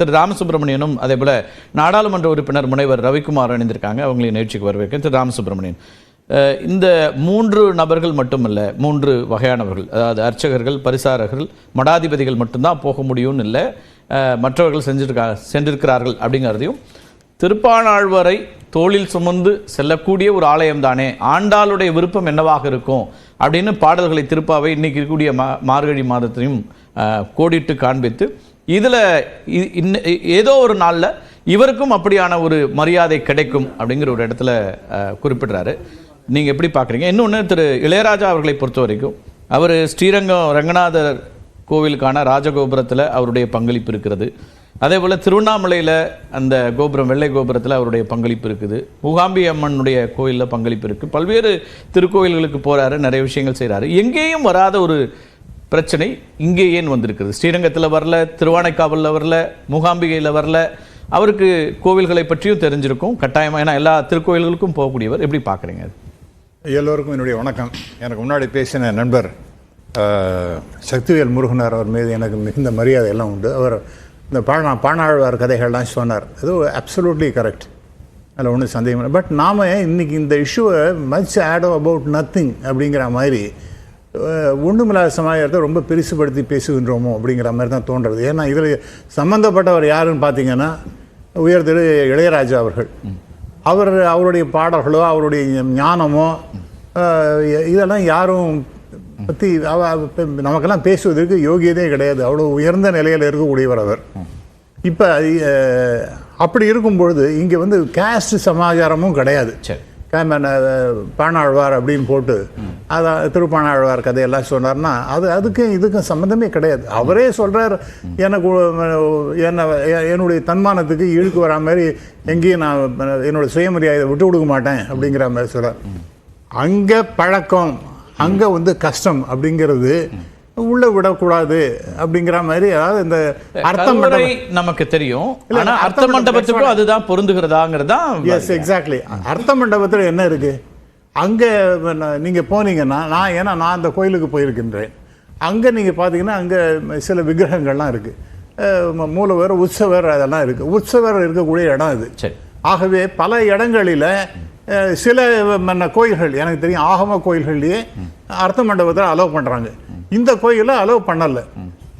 திரு ராமசுப்ரமணியனும் அதே போல நாடாளுமன்ற உறுப்பினர் முனைவர் ரவிக்குமார் இணைந்திருக்காங்க. அவங்களின் நிகழ்ச்சிக்கு வரவேற்கிறேன். திரு ராமசுப்ரமணியன், இந்த 3 நபர்கள் மட்டுமல்ல, 3 வகையானவர்கள், அதாவது அர்ச்சகர்கள், பரிசாரகர்கள், மடாதிபதிகள் மட்டும்தான் போக முடியும்னு இல்லை, மற்றவர்கள் சென்றிருக்கிறார்கள் அப்படிங்கிறதையும், திருப்பாணாழ்வாரை தோளில் சுமந்து செல்லக்கூடிய ஒரு ஆலயம் தானே, ஆண்டாளுடைய விருப்பம் என்னவாக இருக்கும் அப்படின்னு பாடல்களை திருப்பாவை இன்னைக்கு இருக்கக்கூடிய மார்கழி மாதத்தையும் கோடிட்டு காண்பித்து, இதில் ஏதோ ஒரு நாளில் இவருக்கும் அப்படியான ஒரு மரியாதை கிடைக்கும் அப்படிங்கிற ஒரு இடத்துல குறிப்பிடுறாரு. நீங்கள் எப்படி பார்க்குறீங்க? இன்னொன்று, திரு இளையராஜா அவர்களை பொறுத்த வரைக்கும் அவர் ஸ்ரீரங்கம் ரங்கநாதர் கோவிலுக்கான ராஜகோபுரத்தில் அவருடைய பங்களிப்பு இருக்கிறது. அதே போல் திருவண்ணாமலையில் அந்த கோபுரம், வெள்ளை கோபுரத்தில் அவருடைய பங்களிப்பு இருக்குது. மூகாம்பி அம்மனுடைய கோயிலில் பங்களிப்பு இருக்குது. பல்வேறு திருக்கோயில்களுக்கு போகிறாரு, நிறைய விஷயங்கள் செய்கிறாரு. எங்கேயும் வராத ஒரு பிரச்சனை இங்கே ஏன் வந்திருக்குது? ஸ்ரீரங்கத்தில் வரல, திருவானைக்காவலில் வரல, மூகாம்பிகையில் வரல. அவருக்கு கோவில்களை பற்றியும் தெரிஞ்சிருக்கும் கட்டாயமாக, ஏன்னா எல்லா திருக்கோயில்களுக்கும் போகக்கூடியவர். எப்படி பார்க்குறீங்க? எல்லோருக்கும் என்னுடைய வணக்கம். எனக்கு முன்னாடி பேசின நண்பர் சக்திவேல் முருகனார் அவர் மீது எனக்கு மிகுந்த மரியாதை எல்லாம் உண்டு. அவர் இந்த பாணாழ்வார் கதைகள்லாம் சொன்னார். அது அப்சல்யூட்லி கரெக்ட், அதில் ஒன்றும் சந்தேகம் இல்லை. பட் நாம் இன்றைக்கி இந்த இஷ்யூவை மச் ஆடோ அபவுட் நத்திங் அப்படிங்கிற மாதிரி ஒன்றுமில்லாத சமாயத்தை ரொம்ப பெருசுபடுத்தி பேசுகின்றோமோ அப்படிங்கிற மாதிரி தான் தோன்றுறது. ஏன்னா இதில் சம்மந்தப்பட்டவர் யாருன்னு பார்த்தீங்கன்னா உயர் திரு இளையராஜா அவர்கள். அவருடைய பாடல்களோ அவருடைய ஞானமோ இதெல்லாம் யாரும் பற்றி நமக்கெல்லாம் பேசுவதற்கு யோகியதே கிடையாது. அவ்வளோ உயர்ந்த நிலையில் இருக்கக்கூடியவர் அவர். இப்போ அப்படி இருக்கும்பொழுது இங்கே வந்து கேஸ்ட் சமாச்சாரமும் கிடையாது. பாணாழ்வார் அப்படின்னு போட்டு அதான் திருப்பாணாழ்வார் கதையெல்லாம் சொன்னார்னா அதுக்கும் இதுக்கும் சம்மந்தமே கிடையாது. அவரே சொல்கிறார், எனக்கு என்னுடைய தன்மானத்துக்கு இழுக்கு வரா மாதிரி எங்கேயும் நான் என்னோடய சுயமரியாதை விட்டு கொடுக்க மாட்டேன் அப்படிங்கிற மாதிரி சொல்கிறார். அங்கே பழக்கம், அங்கே வந்து கஷ்டம் அப்படிங்கிறது உள்ள விடக்கூடாது அப்படிங்கிற மாதிரி. அதாவது இந்த அர்த்தம் நமக்கு தெரியும், அர்த்த மண்டபத்துக்கும் அதுதான் பொருந்துகிறதாங்கிறதா. S, exactly. அர்த்த மண்டபத்தில் என்ன இருக்கு? அங்கே நீங்கள் போனீங்கன்னா, நான் அந்த கோயிலுக்கு போயிருக்கின்றேன். அங்கே நீங்கள் பார்த்தீங்கன்னா அங்கே சில விக்கிரகங்கள்லாம் இருக்குது. மூலவர், உற்சவர் அதெல்லாம் இருக்குது. உற்சவர் இருக்கக்கூடிய இடம் இது. ஆகவே பல இடங்களில் சில கோயில்கள் எனக்கு தெரியும், ஆகம கோயில்கள்லேயே அர்த்த மண்டபத்தில் அலோவ் பண்ணுறாங்க. இந்த கோயிலில் அலோவ் பண்ணலை.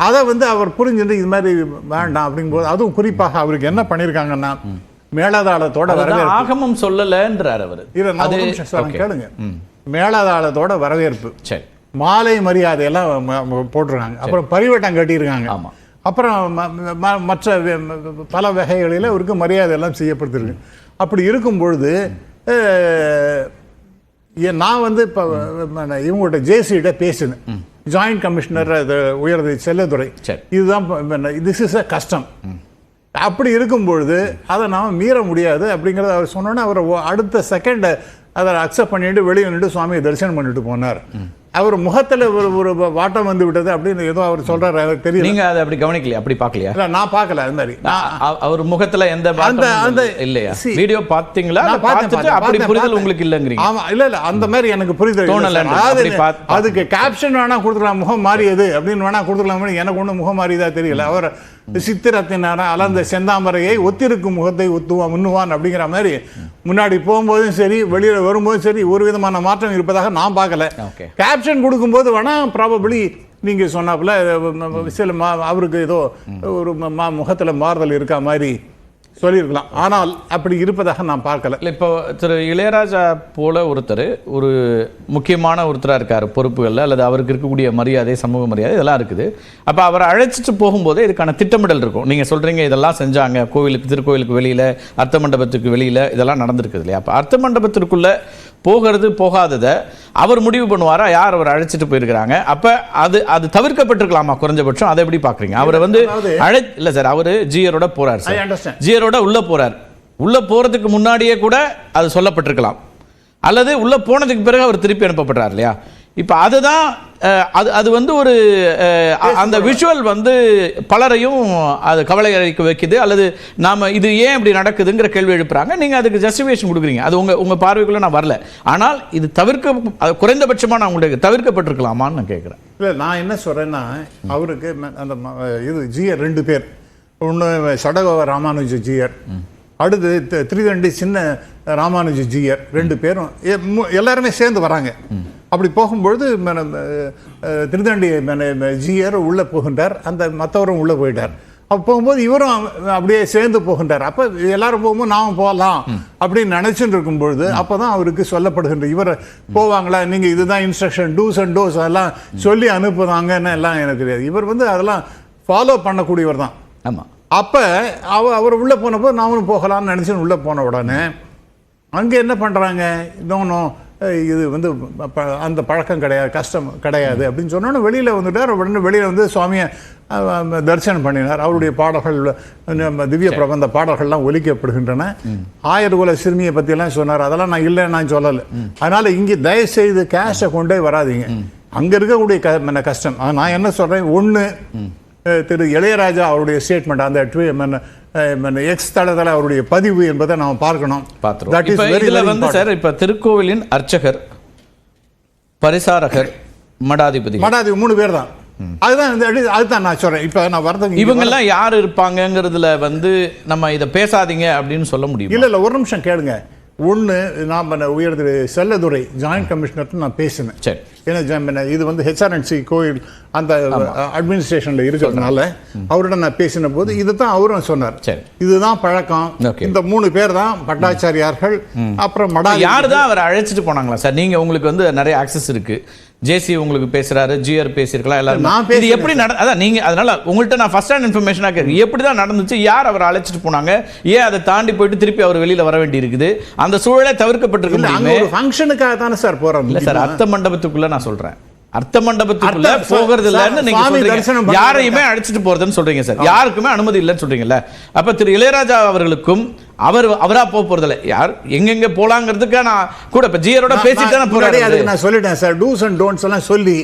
அதை வந்து அவர் புரிஞ்சுட்டு இது மாதிரி வேண்டாம் அப்படிங்கும்போது, அதுவும் குறிப்பாக அவருக்கு என்ன பண்ணியிருக்காங்கன்னா மேளதாளத்தோட வரவேற்பு. ஆகமம் சொல்லலைன்றார் அவர். கேளுங்க, மேளதாளத்தோட வரவேற்பு, மாலை மரியாதையெல்லாம் போட்டிருக்காங்க. அப்புறம் பரிவட்டம் கட்டியிருக்காங்க. அப்புறம் மற்ற பல வகைகளில் அவருக்கு மரியாதை எல்லாம் செய்யப்படுத்திருக்கு. அப்படி இருக்கும் பொழுது நான் வந்து இப்போ இவங்கள்ட்ட ஜேசிகிட்ட பேசினேன், ஜாயிண்ட் கமிஷனர் உயர்ந்த செல்லதுறை. இதுதான் திஸ் இஸ் அ கஷ்டம். அப்படி இருக்கும் பொழுது அதை நாம் மீற முடியாது அப்படிங்கிறத அவர் சொன்னோன்னே அவர் அடுத்த செகண்ட் அதை அக்செப்ட் பண்ணிட்டு வெளியே நின்று சுவாமியை தரிசனம் பண்ணிட்டு போனார். அவர் முகத்தில் ஒரு வாட்டம் வந்து விட்டது அப்படின்னு ஏதோ அவர் சொல்றாரு, எனக்கு தெரியும். நீங்க அதை அப்படி கவனிக்கலையா? அப்படி பார்க்கலையா? இல்ல, நான் பார்க்கல. அது மாதிரி அவர் முகத்துல எந்த அந்த இல்லையா? வீடியோ பார்த்தீங்களா? பார்த்துட்டு அப்படி புரிதல் உங்களுக்கு இல்லைங்கிறீங்க? ஆமா, இல்ல அந்த மாதிரி எனக்கு புரிதல் தோணல. அதுக்கு கேப்ஷன் வேணா கொடுத்துக்கலாம், முகம் மாறியது அப்படின்னு வேணா கொடுத்துக்கலாம். எனக்கு ஒன்றும் முகம் மாறியதா தெரியல. அவர் சித்திரத்தினார அலர்ந்த செந்தாமரையை ஒத்திருக்கும் முகத்தை ஒத்துவான் முன்னுவான் அப்படிங்கிற மாதிரி முன்னாடி போகும்போதும் சரி, வெளியில வரும்போதும் சரி ஒரு விதமான மாற்றம் இருப்பதாக நான் பார்க்கல. கேப்ஷன் கொடுக்கும்போது வேணா ப்ராபபிளி நீங்க சொன்னாப்புல சில அவருக்கு ஏதோ ஒரு முகத்துல மாறுதல் இருக்கா மாதிரி சொல்லியிருக்கலாம். ஆனால் அப்படி இருப்பதாக நான் பார்க்கல. இப்போ திரு இளையராஜா போல ஒருத்தர் ஒரு முக்கியமான ஒருத்தராக இருக்கார் பொறுப்புகளில், அல்லது அவருக்கு இருக்கக்கூடிய மரியாதை, சமூக மரியாதை இதெல்லாம் இருக்குது. அப்போ அவரை அழைச்சிட்டு போகும்போதே இதுக்கான திட்டமிடல் இருக்கும். நீங்கள் சொல்கிறீங்க இதெல்லாம் செஞ்சாங்க, கோவிலுக்கு, திருக்கோயிலுக்கு வெளியில், அர்த்த மண்டபத்துக்கு வெளியில் இதெல்லாம் நடந்திருக்குது இல்லையா? அப்போ அர்த்த மண்டபத்திற்குள்ளே போகிறது போகாததை அவர் முடிவு பண்ணுவாரா? யார் அவர் அழைச்சிட்டு போயிருக்கிறாங்க? அப்போ அது தவிர்க்கப்பட்டிருக்கலாமா குறைஞ்சபட்சம்? அதை எப்படி பார்க்குறீங்க? அவரை வந்து இல்லை சார், அவர் ஜியரோட போறார் சார், ஜியரோட உள்ள போறார். உள்ள போறதுக்கு முன்னாடியே கூட அது சொல்லப்பட்டிருக்கலாம், அல்லது உள்ள போனதுக்கு பிறகு அவர் திருப்பி அனுப்பப்படுறார் இல்லையா? இப்போ அதுதான் அது வந்து ஒரு அந்த விஷுவல் வந்து பலரையும் அது கவலை அளிக்க வைக்குது, அல்லது நாம் இது ஏன் இப்படி நடக்குதுங்கிற கேள்வி எழுப்புறாங்க. நீங்கள் அதுக்கு ஜஸ்டிஃபிகேஷன் கொடுக்குறீங்க, அது உங்கள் பார்வைக்குள்ளே நான் வரல. ஆனால் இது குறைந்தபட்சமாக நான் உங்களுக்கு தவிர்க்கப்பட்டிருக்கலாமான்னு நான் கேட்குறேன். இல்லை, நான் என்ன சொல்கிறேன்னா அவருக்கு அந்த இது ஜியர் 2 பேர் ஒன்று சடகோவ ராமானுஜஜியர், அடுத்து திருதண்டி சின்ன ராமானுஜஜியர், 2 பேரும் எல்லாருமே சேர்ந்து வராங்க. அப்படி போகும்பொழுது திருதண்டி ஜியர் உள்ளே போகின்றார், அந்த மற்றவரும் உள்ளே போயிட்டார். அப்போ போகும்போது இவரும் அப்படியே சேர்ந்து போகின்றார். அப்போ எல்லாரும் போகும்போது நாமும் போகலாம் அப்படின்னு நினச்சிட்டு இருக்கும்பொழுது அப்போ தான் அவருக்கு சொல்லப்படுகின்ற, இவர் போவாங்களா, நீங்கள் இதுதான் இன்ஸ்ட்ரக்ஷன், டூஸ் அண்ட் டோஸ் அதெல்லாம் சொல்லி அனுப்புதாங்கன்னு எல்லாம் எனக்கு தெரியாது. இவர் அதெல்லாம் ஃபாலோ பண்ணக்கூடியவர் தான். ஆமாம். அப்போ அவர் உள்ளே போனப்போ நாமளும் போகலாம்னு நினச்சின்னு உள்ளே போன உடனே அங்கே என்ன பண்ணுறாங்க, இன்னொன்று இது அந்த பழக்கம் கிடையாது, கஷ்டம் கிடையாது அப்படின்னு சொன்னோன்னே வெளியில் வந்துட்டார். உடனே வெளியில் வந்து சுவாமியை தரிசனம் பண்ணினார். அவருடைய பாடல்கள், திவ்ய பிரபந்த பாடல்கள்லாம் ஒலிக்கப்படுகின்றன. 1000 குல சிறுமியை பற்றியெல்லாம் சொன்னார். அதெல்லாம் நான் சொல்லலை. அதனால் இங்கே தயவுசெய்து கேஷை கொண்டே வராதிங்க. அங்கே இருக்கக்கூடிய கஷ்டம். நான் என்ன சொல்கிறேன், ஒன்று திரு இளையராஜா அவருடைய ஸ்டேட்மெண்ட், அந்த எக்ஸ் தளத்தில் அவருடைய பதிவு என்பதை நாம் பார்க்கணும். சார் இப்ப திருக்கோவிலின் அர்ச்சகர், பரிசாரகர், மடாதிபதி 3 பேர் தான். அதுதான் நான் சொல்றேன். இப்ப நான் வரது இவங்க எல்லாம் யார் இருப்பாங்கிறதுல நம்ம இதை பேசாதீங்க அப்படின்னு சொல்ல முடியும். இல்ல ஒரு நிமிஷம் கேளுங்க. ஒன்று, நாம் உயர் திரு செல்லதுரை ஜாயிண்ட் கமிஷனர்ட்டு நான் பேசினேன். ஏன்னா இது ஹெச்ஆர்என்சி கோயில் அந்த அட்மினிஸ்ட்ரேஷன்ல இருக்கிறதுனால அவரோட நான் பேசின போது இதுதான் அவரும் சொன்னார். இதுதான் பழக்கம். இந்த 3 பேர் தான் பட்டாச்சாரியார்கள். அப்புறம் யாரு தான் அவரை அழைச்சிட்டு போனாங்களா சார்? நீங்க உங்களுக்கு நிறைய ஆக்சஸ் இருக்கு. ஜேசி உங்களுக்கு பேசுறாரு, ஜிஆர் பேசியிருக்கலாம், எல்லாரும். இது எப்படி அதான் நீங்க, அதனால உங்கள்கிட்ட நான் ஃபர்ஸ்ட் ஹேண்ட் இன்ஃபர்மேஷனா கேட்குறேன். எப்படி தான் நடந்துச்சு, யார் அவரை அழைச்சிட்டு போனாங்க, ஏன் அதை தாண்டி போயிட்டு திருப்பி அவர் வெளியில வர வேண்டி இருக்குது, அந்த சூழலை தவிர்க்கப்பட்டிருக்கு. ஒரு ஃபங்க்ஷனுக்காக தானே சார் போறோம். இல்ல சார், அர்த்த மண்டபத்துக்குள்ள நான் சொல்றேன், அர்த்த மண்டபத்துக்குள்ள போகிறது இல்லன்னு நீங்க சொல்றீங்க. யாரையுமே அழைச்சிட்டு போறதுன்னு சொல்றீங்க சார், யாருக்குமே அனுமதி இல்லைன்னு சொல்றீங்கல்ல. அப்ப திரு இளையராஜா அவர்களுக்கும் அவரா போறதில்ல, யார் எங்கெங்க போலாங்கிறதுக்கு நான் கூட இப்ப ஜியரோட பேசிட்டு தான் போறேன். அதுக்கு நான் சொல்லிட்டேன் சார், டூஸ் அண்ட் டோன்ட்ஸ் எல்லாம் சொல்லி,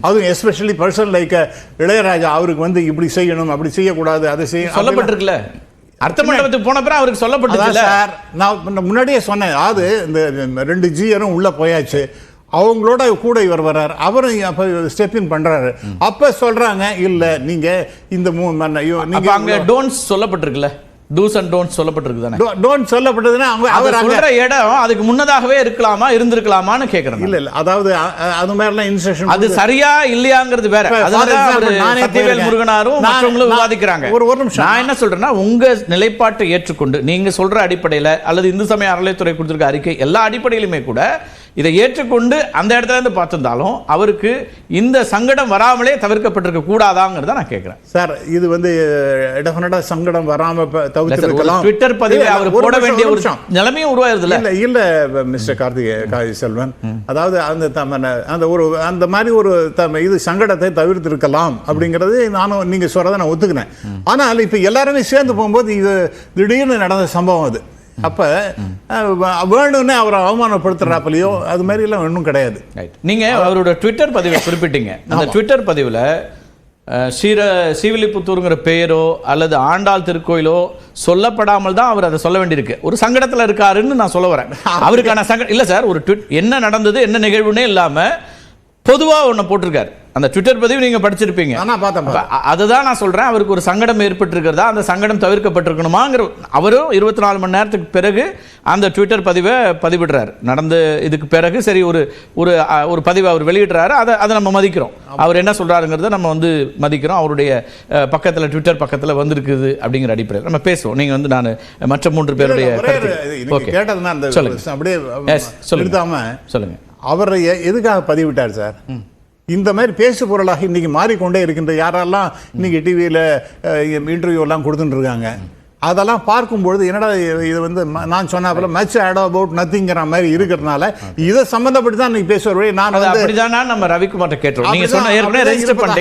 அதுவும் எஸ்பெஷலி பர்சன் லைக் இளையராஜா அவருக்கு இப்படி செய்யணும், அப்படி செய்யக்கூடாது, அதை செய்ய சொல்லப்பட்டிருக்குல்ல. அர்த்த மண்டபத்துக்கு போன பிறகு அவருக்கு சொல்லப்பட்டிருக்குல்ல சார். நான் முன்னாடியே சொன்னேன், அதாவது இந்த 2 ஜியரும் உள்ள போயாச்சு, அவங்களோட கூட இவர் வர்றார், அவரும் அப்ப ஸ்டெப் இன் பண்றாரு. அப்ப சொல்றாங்க, இல்ல நீங்க இந்த அங்க டோன்ட்ஸ் சொல்லப்பட்டிருக்குல்ல, டூஸ் அண்ட் டோன்ட்ஸ் சொல்லப்பட்டிருக்கு தானே. டோன்ட் சொல்லப்பட்டதுன்னா அவர் சொல்ற இடம் அதுக்கு முன்னதாகவே இருக்கலாமா, இருந்திருக்கலாமான்னு கேக்குறேன். இல்ல அதாவது அது மாதிரிலாம் இன்ஸ்ட்ரக்ஷன் அது சரியா இல்லையாங்கிறது வேற. சத்தியவேல் முருகனாரும் மற்றவங்களும் விவாதிக்கிறாங்க. ஒரு நிமிஷம், நான் என்ன சொல்றேன்னா, உங்க நிலைப்பாட்டை ஏற்றுக்கொண்டு நீங்க சொல்ற அடிப்படையில அல்லது இந்து சமய அறநிலையத்துறை கொடுத்திருக்க அறிக்கை எல்லா அடிப்படையிலுமே கூட இதை ஏற்றுக்கொண்டு அந்த இடத்துல இருந்து பார்த்திருந்தாலும் அவருக்கு இந்த சங்கடம் வராமலே தவிர்க்கப்பட்டிருக்க கூடாதாங்கிறத நான் கேட்கிறேன் சார். இது டெஃபினட்டா சங்கடம் வராம தவிர்த்திருக்கலாம். ட்விட்டர் பதிவை அவர் போட வேண்டிய ஒரு நிலைமையும் உருவாயிருது இல்ல மிஸ்டர் கார்த்திகேய செல்வன். அதாவது அந்த மாதிரி ஒரு இது சங்கடத்தை தவிர்த்திருக்கலாம் அப்படிங்கிறது நானும் நீங்க சொல்றதை நான் ஒத்துக்கினேன். ஆனால் இப்ப எல்லாருமே சேர்ந்து போகும்போது இது திடீர்னு நடந்த சம்பவம் அது. அப்ப வேணும்னே அவரை அவமானப்படுத்துறாப்பலையோ அது மாதிரி எல்லாம் ஒன்றும் கிடையாது. நீங்க அவரோட ட்விட்டர் பதிவை குறிப்பிட்டீங்க. அந்த ட்விட்டர் பதிவுல ஸ்ரீவில்லிபுத்தூருங்கிற பெயரோ அல்லது ஆண்டாள் திருக்கோயிலோ சொல்லப்படாமல் தான் அவர் அதை சொல்ல வேண்டியிருக்கு. ஒரு சங்கடத்தில் இருக்காருன்னு நான் சொல்ல வரேன். அவருக்கான சங்கடம் இல்லை சார். ஒரு என்ன நடந்தது, என்ன நிகழ்வுன்னே இல்லாம பொதுவா ஒண்ணு போட்டிருக்காரு. அந்த ட்விட்டர் பதிவு நீங்க படிச்சிருப்பீங்க. அதுதான் நான் சொல்றேன், அவருக்கு ஒரு சங்கடம் ஏற்பட்டிருக்கிறதா, அந்த சங்கடம் தவிர்க்கப்பட்டிருக்கணுமாங்கிற அவரும் 24 மணி நேரத்துக்கு பிறகு அந்த ட்விட்டர் பதிவை பதிவிடுறாரு. நடந்து இதுக்கு பிறகு சரி ஒரு பதிவை அவர் வெளியிடுறாரு. அதை நம்ம மதிக்கிறோம். அவர் என்ன சொல்றாருங்கிறத நம்ம மதிக்கிறோம். அவருடைய பக்கத்துல ட்விட்டர் பக்கத்துல வந்திருக்குது அப்படிங்கிற அடிப்படையில் நம்ம பேசுவோம். நீங்க நான் மற்ற 3 பேருடைய சொல்லுங்க. அவர் எதுக்காக பதிவிட்டார் சார்? இந்த மாதிரி பேசு பொருளாக இன்னைக்கு மாறிக்கொண்டே இருக்கின்ற யாரெல்லாம் இன்னைக்கு டிவியில் இன்டர்வியூ எல்லாம் கொடுத்துட்டு இருக்காங்க, அதெல்லாம் பார்க்கும்பொழுது என்னடா இது நான் சொன்னாப்புல மச் ஆட் அபவுட் நத்திங்கிற மாதிரி இருக்கிறதுனால இதை சம்பந்தப்பட்டு தான் நீங்க பேசுற. நான் அப்படிதான் நம்ம ரவிக்குமார்ட்ட கேட்டோம். நீங்க சொன்ன ஏற்கனவே ரெஜிஸ்டர்